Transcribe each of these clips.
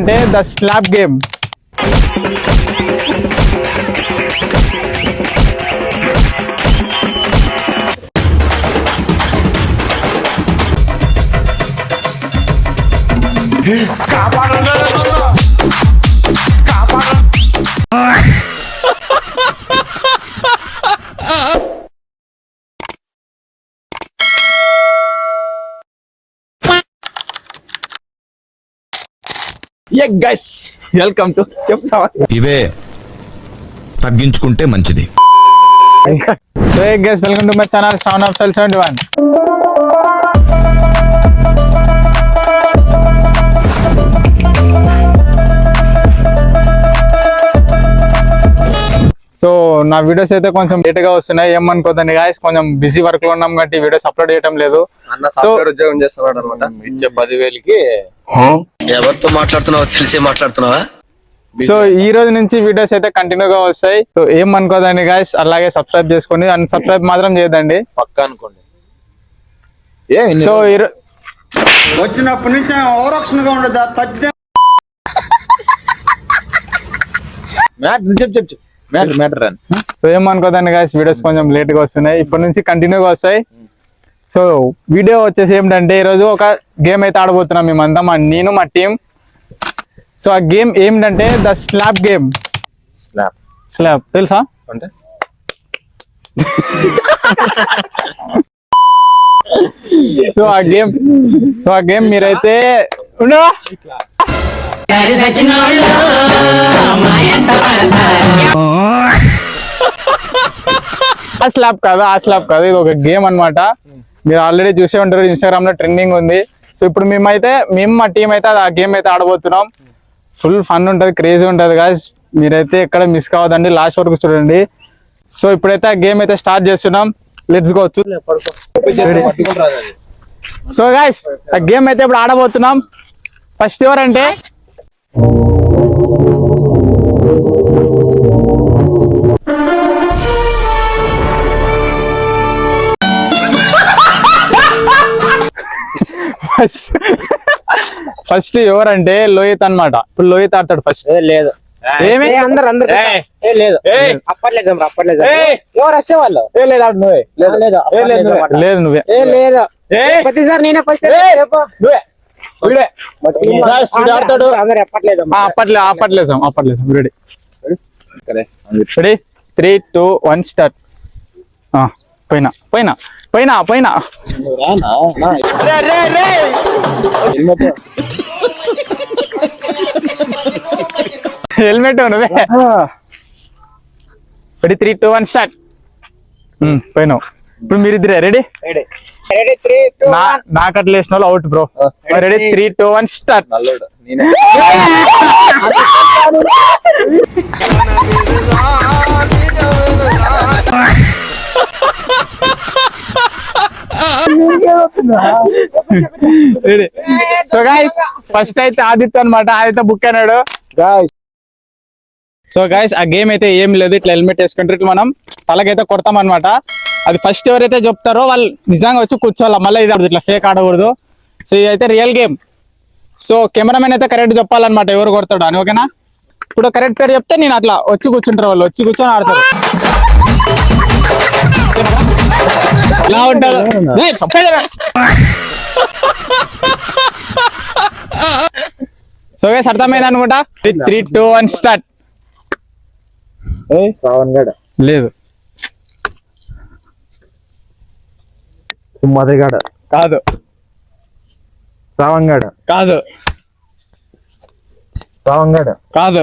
అంటే the slap game. Welcome to చెప్తావా ఇవే తగ్గించుకుంటే మంచిది. So guys welcome to my channel sound of cell 71. So నా వీడియోస్ అయితే కొంచెం లేట్ గా వస్తున్నాయి, ఏమనుకోదండి గాయస్, కొంచెం బిజీ వర్క్ లో ఉన్నాం కాబట్టి వీడియోస్ అప్లోడ్ చేయడం లేదు. ఉద్యోగం చేస్తున్నాడు అనమాట. ఇచ్చే 10,000కి ఎవరితో మాట్లాడుతున్నావో తెలిసి మాట్లాడుతున్నావా? సో ఈ రోజు నుంచి వీడియోస్ అయితే కంటిన్యూగా వస్తాయి. సో ఏమనుకోదండి గాయస్, అలాగే సబ్స్క్రైబ్ చేసుకోండి, అన్సబ్స్క్రైబ్ మాత్రం చేయదండి, పక్కా అనుకోండి. సో వచ్చినప్పటి నుంచి ఓరక్షణగా ఉండదు. సో ఏమనుకోదండి గాయస్, వీడియోస్ కొంచెం లేట్ గా వస్తున్నాయి, ఇప్పటి నుంచి కంటిన్యూగా వస్తాయి. సో వీడియో వచ్చేసి ఏమిటంటే ఈరోజు ఒక గేమ్ అయితే ఆడబోతున్నాం మేమంతా, నేను మా టీం. సో ఆ గేమ్ ఏమిటంటే ద స్లాప్ గేమ్. స్లాప్ తెలుసా అంటే సో ఆ గేమ్ మీరైతే ఆ స్లాప్ కాదు, ఇది ఒక గేమ్ అన్నమాట. మీరు ఆల్రెడీ చూసే ఉంటారు, ఇన్స్టాగ్రామ్ లో ట్రెండింగ్ ఉంది. సో ఇప్పుడు మేము మా టీం అయితే ఆ గేమ్ అయితే ఆడబోతున్నాం. ఫుల్ ఫన్ ఉంటుంది, క్రేజీ ఉంటుంది గాయ్స్, మీరైతే ఎక్కడ మిస్ కావద్దండి, లాస్ట్ వరకు చూడండి. సో ఇప్పుడైతే ఆ గేమ్ అయితే స్టార్ట్ చేస్తున్నాం, లెట్స్ గో. సో గాయ్స్ ఆ గేమ్ అయితే ఇప్పుడు ఆడబోతున్నాం. ఫస్ట్ ఎవరంటే ఫస్ట్ ఎవరంటే లోహిత్ అన్నమాట. ఇప్పుడు లోహిత్ ఆడతాడు ఫస్ట్. లేదు ఏమి అందరు లేదు అప్పట్లేదు ఎవరు వచ్చేవాళ్ళు లేదు నువ్వే లేదు ప్రతిసారి నేనే ఆడతాడు. అందరు ఎప్పట్లేదు అప్పట్లేదు. Ready 3, 2, 1 start. పైన హెల్మెట్ నువ్వే. Ready 3, 2, 1 start. పోయినావు. ఇప్పుడు మీరిద్దరే రెడీ. నాకు అట్లా వేసిన వాళ్ళు out bro. Ready 3, 2, 1 start. So guys first అయితే ఆదిత్య అనమాట, ఆదిత్య బుక్ అయినాడు. సో గైస్ ఆ గేమ్ అయితే ఏం లేదు, ఇట్లా హెల్మెట్ వేసుకుంటారు, ఇట్లా మనం తలకైతే కొడతాం అనమాట. అది ఫస్ట్ ఎవరైతే చెప్తారో వాళ్ళు నిజంగా వచ్చి కూర్చోవాలి, మళ్ళీ ఇది ఇట్లా ఫేక్ ఆడకూడదు. సో ఇది అయితే రియల్ గేమ్. సో కెమెరామెన్ అయితే కరెక్ట్ చెప్పాలన్నమాట ఎవరు కొడతాడు అని, ఓకేనా? ఇప్పుడు కరెక్ట్ పేరు చెప్తే నేను అట్లా వచ్చి కూర్చుంటారు, వాళ్ళు వచ్చి కూర్చొని ఆడతారు. ఎలా ఉంటుంది సో గైస్ అర్థమైంది అనుకుంటా. 3, 2, 1 స్టార్ట్. లేదు మదగాడ కాదు, సావంగాడ కాదు, కాదు,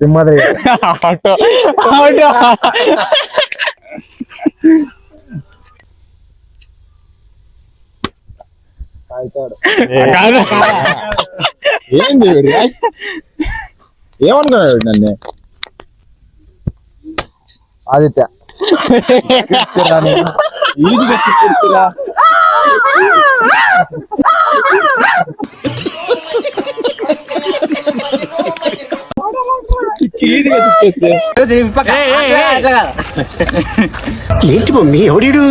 సింహాద్రి ఆటో ఏంది ఏమనుకున్నాడు నన్ను? ఆదిత్య ఈజీగా తిప్పేస్తే. ఏంటి మమ్మీ ఎవడీడు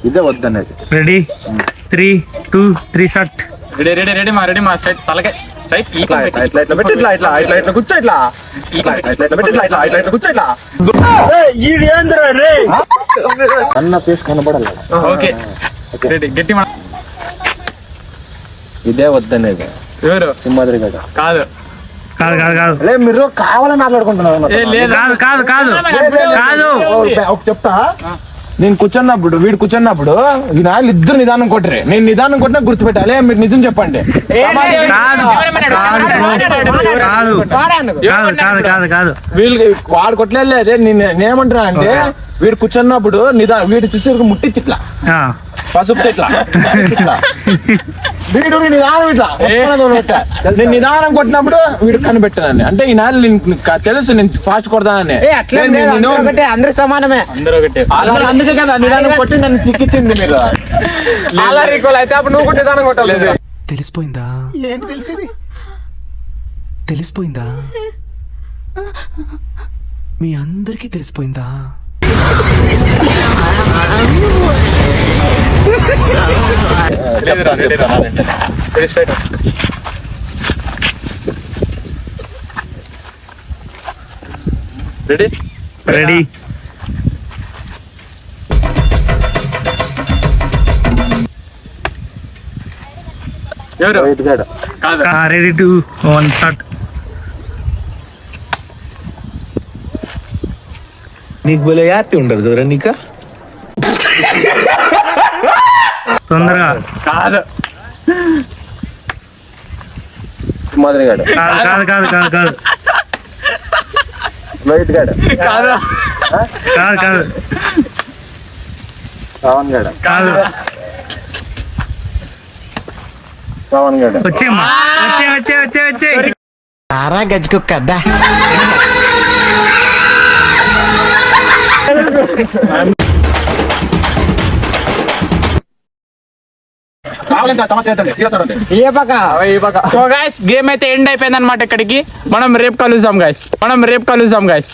ఇదే వద్దనేది. Ready 3 2 3 shot. రెడీ మా స్ట్రైట్ తలకే స్ట్రైట్ ఇట్లా ఇట్లా ఇట్లా ఇట్లా పెట్టి ఇట్లా ఇట్లా ఇట్లా ఇట్లా కూర్చో ఇట్లా ఇట్లా ఇట్లా ఇట్లా పెట్టి ఇట్లా ఇట్లా ఇట్లా ఇట్లా కూర్చో ఇట్లా. అన్న ఫేస్ కనబడాలి. ఓకే రెడీ గట్టి మా ఇదే వద్దనేది. ఎవరు సింహాద్రి గడ కాదు కాదు కాదు కాదు అరే మీరు కావాలని మాట్లాడుకుంటున్నారు. ఏ లేదు కాదు కాదు కాదు కాదు. ఒకటి చెప్తా, నేను కూర్చున్నప్పుడు వీడు కూర్చున్నప్పుడు ఈ నాయలు ఇద్దరు నిదానం కొట్టరే. నేను నిదానం కొట్టినా గుర్తుపెట్టాలి. మీరు నిజం చెప్పండి. కాదు కాదు కాదు కాదు కాదు కాదు. వీళ్ళు వాడు కొట్టలేదే. నేనేమంటున్నా అంటే వీడు కూర్చున్నప్పుడు వీడు చూసి ముట్టించి ఇట్లా ఆ, పసుపు ఇట్లా ఇట్లా. వీడు నిదానం ఇట్లా నేను నిదానం కొట్టినప్పుడు వీడు కనిపెట్టానని అంటే ఈ నాయలు తెలుసు నేను ఫాస్ట్ కొడతానని. అందరూ సమానమే. అందరూ ఒకటే అందుకే కదా నిదానం కొట్టి నన్ను చిక్కించింది మీరు. అలా రీకోల్ అయితే అప్పుడు నువ్వు కూడా నిదానం కొట్టలేదు. తెలిసిపోయిందా ఏంటి తెలిసింది తెలిసిపోయిందా మీ అందరికీ తెలిసిపోయిందా రెడీ రెడీ ఎవరు కాదు రెడీ 2 1 షాట్. నీకు భలే హ్యాపీ ఉండదు కదరా నీకా తొందరగా. కాదు సింహాద్రి గడ కాదు కాదు కాదు కాదు కాదు వైట్ గడ కాదు కాదు కాదు శ్రావణ్ గడ కాదు. శ్రావణ్ గడ వచ్చేమ్మా వచ్చే వచ్చే వచ్చే వచ్చే. ఆరా గజ్జుకుక్క అద్దా సో గైస్ గేమ్ అయితే ఎండ్ అయిపోయింది అనమాట. ఇక్కడికి మనం రేపు కలుద్దాం గైస్.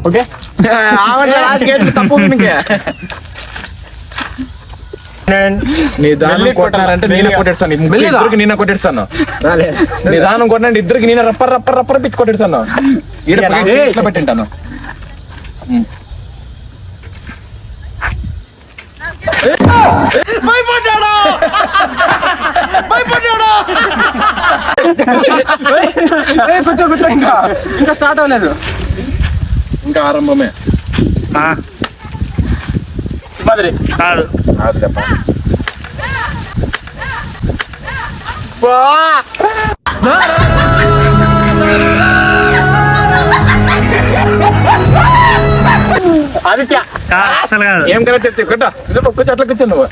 ఓకే తప్పు నిదానం కొట్టారంటే నేనే కొట్టేస్తాను. ఇద్దరికి నేనే కొట్టేస్తాను. నిదానం కొట్టినంటే ఇద్దరికి నేనే రప్పర్ రప్పర్ రప్పర్ పిచ్చి కొట్టేస్తాను. ఇట్లా పెట్టింటాను. కూర్చో కూర్చో ఇంకా స్టార్ట్ అవ్వలేదు. ఇంకా ఆరంభమే. ఆ, సింహాద్రి కాదు ఆదిత్య కాదు అసలు కాదు. ఏం కదా చెప్తే కూర్చో అట్లా కూర్చో నువ్వు.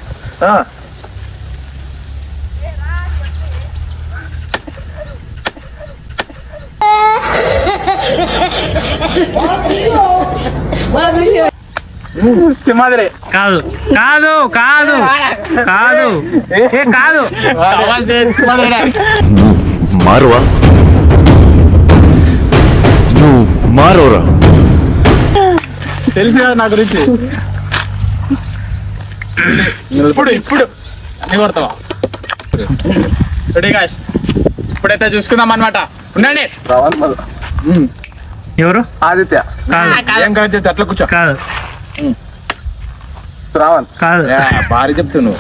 సింహాద్రి కాదు కాదు కాదు కాదు ఏ కాదు. మారువా నువ్వు మారోరా తెలుసు కదా నా గురించి. ఇప్పుడు అన్ని కొడతావా? రెడీ గాయ్స్, ఇప్పుడైతే చూసుకుందాం అనమాట. ఉండండి. ఎవరు? ఆదిత్య కాదు ఏం కదా చెప్తే అట్లా కూర్చో. కాదు శ్రావణ్ కాదు భారీ చెప్తావు నువ్వు.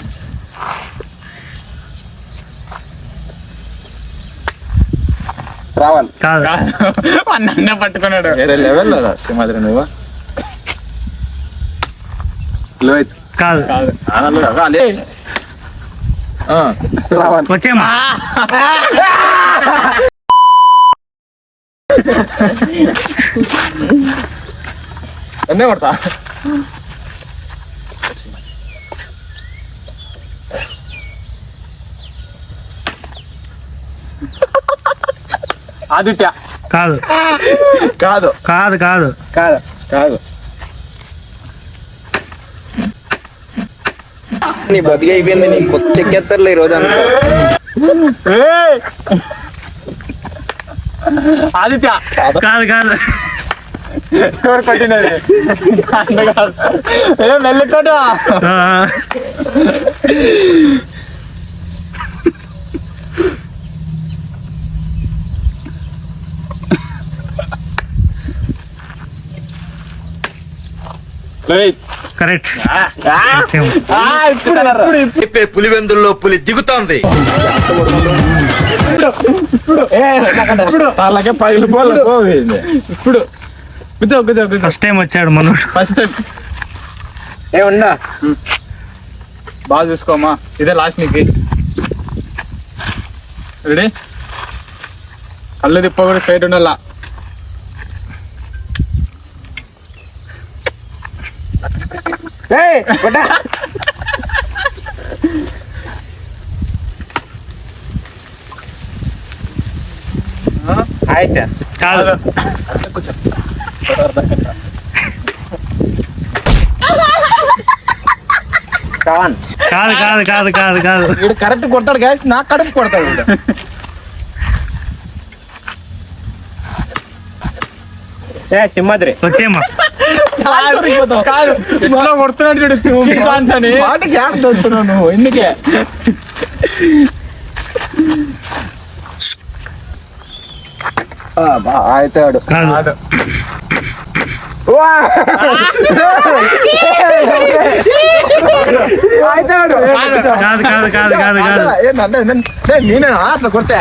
శ్రావణ్ కాదు అన్న పట్టుకున్నాడు. వేరే లెవెల్ సింహాద్రి నువ్వు. లోహిత్ కాదు శ్రావణ్ వచ్చేమ్మా. ఎన్నే కొడతా. ఆదిత్య కాదు కాదు కాదు కాదు కాదు కాదు నీ బతికి అయిపోయింది, నీకు కొత్త చెక్కేస్తారులే ఈ రోజు అంతా. ఆదిత్య కాదు కాదు ఎవరు కొట్టినది ఏ మెల్లికోట ఆ, కరెక్ట్ చెప్పే పులివెందుల్లో పులి దిగుతోంది. అలాగే పగిలిపోవాలి. ఇప్పుడు కూర్చో కూర్చో కూర్చో ఫస్ట్ టైం వచ్చాడు మనోడు. ఫస్ట్ టైం ఏమన్నా బాగా చూసుకోమా, ఇదే లాస్ట్ నీకు. రెడీ? కళ్ళు తిప్ప కూడా స్ట్రైట్ ఉండాలా. కాదు కాదు కాదు కాదు కాదు కాదు వీడు కరెక్ట్ కొడతాడు గాయస్, నాకు కడుపు కొడతాడు వీడు. సింహాద్రి వచ్చేమ్మా. కాదు ఎట్లా కొడుతున్నాడు చూడు ఫాన్స్ అని. మాట గ్యాప్ దొరుకుతున్నావు నువ్వు ఎందుకే? అవుతాడు. కాదు కాదు కాదు కాదు కాదు కాదు ఏంటంటే నేనే అట్లా కొడతా.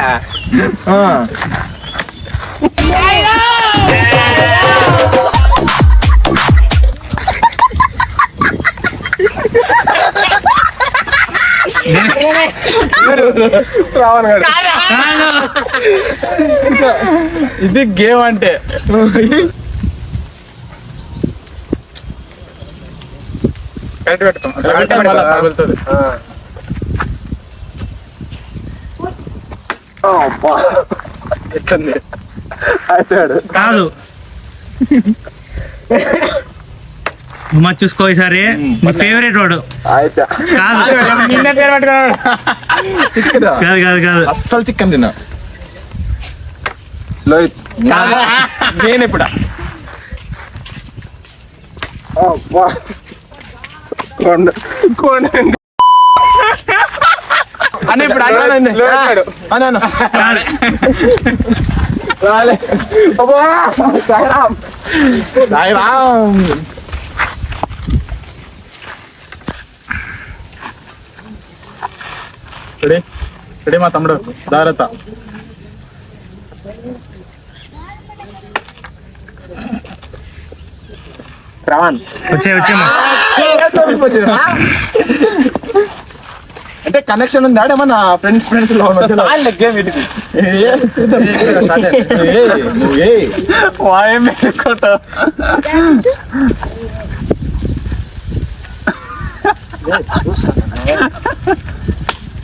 ఇది గేమ్ అంటే. కరెక్ట్ పెట్టుకో, అట్లా పెట్టాలి మళ్ళా తగులుతుంది. ఎట్లుంది? అవుతాడు. కాదు నువ్వు చూసుకో ఈసారి. నీ ఫేవరెట్ వాడు. అయితే కాదు నిన్నే పేరు పెట్టుకున్నాడు. కాదు కాదు కాదు అస్సలు చికెన్ తిన్నా. లోహిత్ నేను ఇప్పుడు అని ఇప్పుడు అన్నానండి. అన్న కాదు. రాలే. సాయిరామ్ సాయిరామ్. రెడీ? రెడీ మా తమ్ముడు, జాగ్రత్త. శ్రవణ్ వచ్చేమ్మా. అంటే కనెక్షన్ ఉందా ఏమన్నా ఫ్రెండ్స్ లో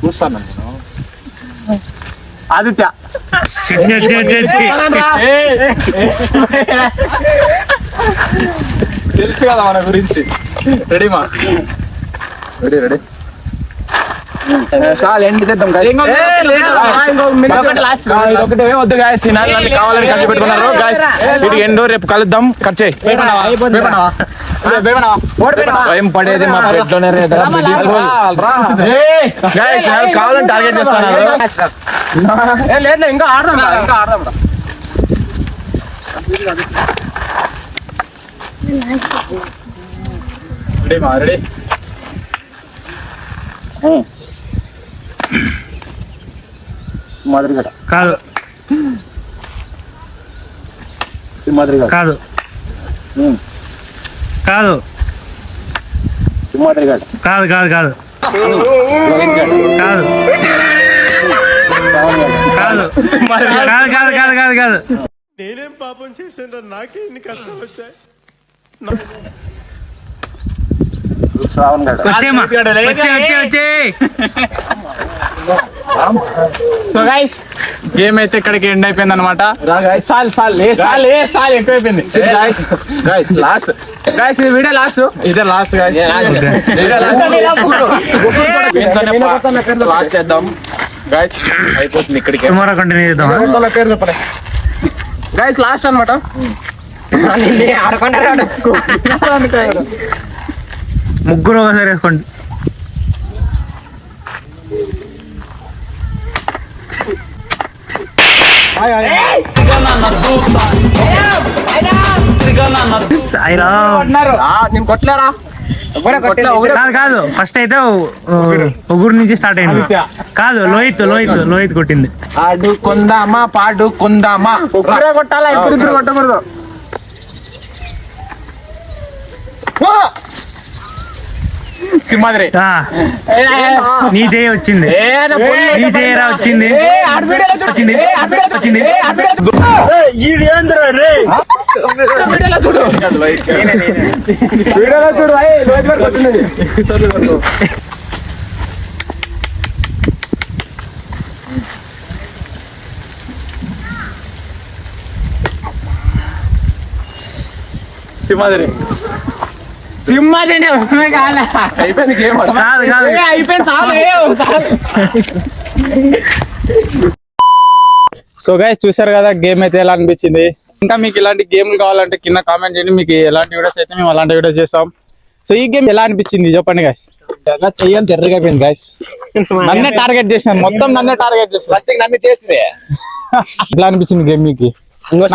చూస్తాను నేను. ఆదిత్య తెలుసు కదా మన గురించి. రెడీ మా? రెడీ రెడీ చాలు ఎండి తెద్దాం ఒకటే వద్దు గాయస్. ఈ నాలుగు కావాలని కలిసి పెట్టుకున్నారు గాయస్. వీటికి ఎండో రేపు కలుద్దాం. ఖర్చు భయం పడేది మా బ్లడ్ లోనే గాయస్. కావాలని టార్గెట్ చేస్తాను. లేదు ఇంకా ఆడదాం, ఇంకా ఆడదాం. రెడీ మా? రెడీ? మాదిరిగడ కాదు మాదిరిగడ కాదు కాదు మాదిరిగడ కాదు కాదు కాదు కాదు కాదు కాదు కాదు కాదు కాదు కాదు నేనేం పాపం చేశాను, నాకే ఇన్ని కష్టాలు వచ్చాయి. శ్రావణ్ గడ వచ్చేమ్మా. వచ్చే సో గైస్ గేమ్ అయితే ఇక్కడికి ఎండ్ అయిపోయింది అనమాట. సాల్ ఎక్కువైపోయింది. గాయస్ లాస్ట్ గాయస్ ఈ వీడియో లాస్ట్ ఇదే లాస్ట్ గాయస్ లాస్ట్ చేద్దాం గాయస్ అయిపోతుంది ఇక్కడికి టుమారో కంటిన్యూ చేద్దాం పేరు చెప్పలే గాయస్ లాస్ట్ అనమాట ముగ్గురు ఒకసారి వేసుకోండి సాయిరామ్. నేను కొట్టలేరా కాదు కాదు ఫస్ట్ అయితే ఒగురు నుంచి స్టార్ట్ అయింది కాదు లోహిత్ కొట్టింది ఆడు కొందామా పాడు కొందామా కొట్టాలా ఇద్దరు కొట్టకూడదు సింహాద్రి ఆ, నీ చేయి వచ్చింది నీ చేయరా వచ్చింది వచ్చింది వచ్చింది వీడియోలో చూడు లోహిత్ గారు కొట్టినది సింహాద్రి అయిపోయింది గేమ్ కాదు కాదు సో గైస్ చూసారు కదా గేమ్ అయితే ఎలా అనిపించింది. ఇంకా మీకు ఇలాంటి గేమ్లు కావాలంటే కింద కామెంట్ చేయండి. మీకు ఎలాంటి వీడియోస్ అయితే మేము అలాంటి వీడియోస్ చేస్తాం. సో ఈ గేమ్ ఎలా అనిపించింది చెప్పండి గైస్. చెయ్యం తెర్రగా అయిపోయింది గైస్. నన్నే టార్గెట్ చేసినాను, మొత్తం నన్నే టార్గెట్ చేస్తాను. ఫస్ట్ నన్ను చేసి ఎట్లా అనిపించింది గేమ్ మీకు?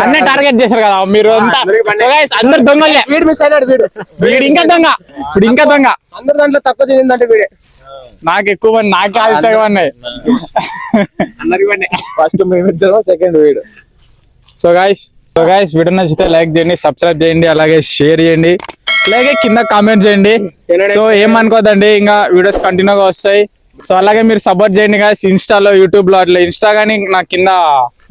నన్నే టార్గెట్ చేశారు కదా మీరు అంతా. సో గైస్ అందరు దొంగలే. వీడు మిస్ అయినాడు వీడు ఇంకా దొంగ, ఇప్పుడు ఇంకా దొంగ. అందరు దాంట్లో తక్కువ తినిందంటే వీడే నాకు ఎక్కువ మంది, నాకే ఆదిత్యగా ఉన్నాయి. ఫస్ట్ మేమిద్దరం సెకండ్ వీడు. సో గైస్ వీడియో నచ్చితే లైక్ చేయండి, సబ్స్క్రైబ్ చేయండి, అలాగే షేర్ చేయండి, అలాగే కింద కామెంట్ చేయండి. సో ఏమనుకోదండి, ఇంకా వీడియోస్ కంటిన్యూగా వస్తాయి. సో అలాగే మీరు సపోర్ట్ చేయండి గైస్. ఇన్స్టాలో, యూట్యూబ్ లో, అట్లా ఇన్స్టా గానీ నా కింద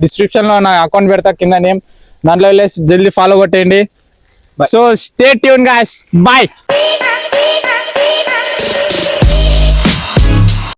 డిస్క్రిప్షన్ లో నా అకౌంట్ పెడతా కింద నేమ్, దాంట్లో వెళ్ళేసి జల్దీ ఫాలో కొట్టేయండి. So stay tune guys, bye.